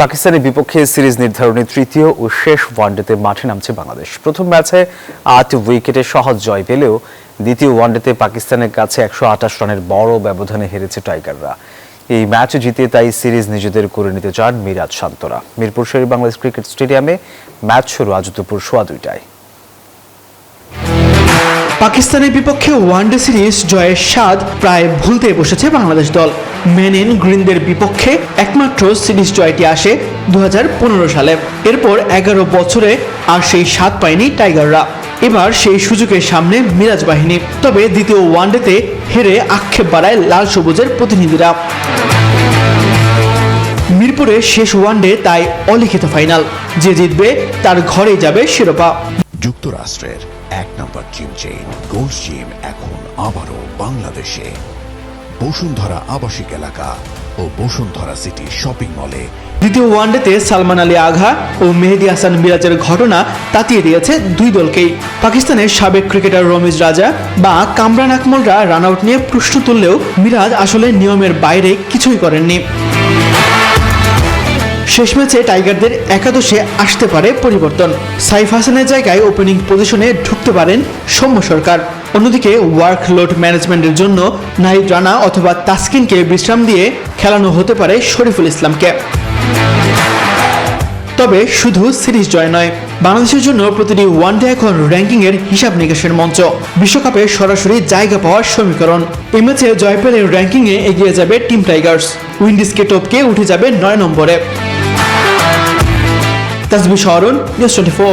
পাকিস্তানের বিপক্ষে সিরিজ নির্ধারণী তৃতীয় ও শেষ ওয়ানডেতে মাঠে নামছে বাংলাদেশ। প্রথম ম্যাচে ৮ উইকেটে সহজ জয় পেলেও দ্বিতীয় ওয়ানডেতে পাকিস্তানের কাছে ১২৮ রানের বড় ব্যবধানে হেরেছে টাইগাররা। এই ম্যাচ জিতে তাই সিরিজ নিজেদের করে নিতে চান মিরাজ শান্তরা। মিরপুর শের বাংলাদেশ ক্রিকেট স্টেডিয়ামে ম্যাচ শুরু আজ দুপুর 2:15টায়। পাকিস্তানের বিপক্ষে ওয়ানডে সিরিজ জয়ের স্বাদ প্রায় ভুলতে বসেছে বাংলাদেশ দল। মেন ইন গ্রিনদের বিপক্ষে একমাত্র সিরিজ জয়টি আসে 2015 সালে। এরপর 11 বছরে আর সেই স্বাদ পায়নি টাইগাররা। এবার সেই সুযোগের সামনে মিরাজ বাহিনী। তবে দ্বিতীয় ওয়ানডেতে হেরে আক্ষেপ বাড়ায় লাল সবুজের প্রতিনিধিরা। মিরপুরে শেষ ওয়ানডে তাই অলিখিত ফাইনাল, যে জিতবে তার ঘরেই যাবে শিরোপা। যুক্তরাষ্ট্রের 1 নম্বর জিম চেইন গোল্ড জিম এখন আবারও বাংলাদেশে। বসুন্ধরা আবাসিক এলাকা ও বসুন্ধরা সিটি শপিং মলে। দ্বিতীয় ওয়ানডেতে সালমান আলী আঘা ও মেহেদী হাসান মিরাজের ঘটনা তাতিয়ে দিয়েছে দুই দলকেই। পাকিস্তানের সাবেক ক্রিকেটার রমিজ রাজা বা কামরান আকমলরা রান আউট নিয়ে প্রশ্ন তুললেও মিরাজ আসলে নিয়মের বাইরে কিছুই করেননি। শেষ ম্যাচে টাইগারদের একাদশে আসতে পারে পরিবর্তন। সাইফ হাসানের জায়গায় ওপেনিং পজিশনে ঢুকতে পারেন সৌম্য সরকার। অন্যদিকে ওয়ার্কলোড ম্যানেজমেন্টের জন্য নাহিদ রানা অথবা তাসকিনকে বিশ্রাম দিয়ে খেলানো হতে পারে শরীফুল ইসলামকে। তবে শুধু সিরিজ জয় নয়, বাংলাদেশের জন্য প্রতিটি ওয়ানডে এখন র্যাঙ্কিংয়ের হিসাব নিকাশের মঞ্চ। বিশ্বকাপে সরাসরি জায়গা পাওয়ার সমীকরণ। এই ম্যাচে জয় পেলে র্যাঙ্কিংয়ে এগিয়ে যাবে টিম টাইগার্স। উইন্ডিজকে টপকে উঠে যাবে 9 নম্বরে। তাসবিহ শহরুন, নিউজ 24।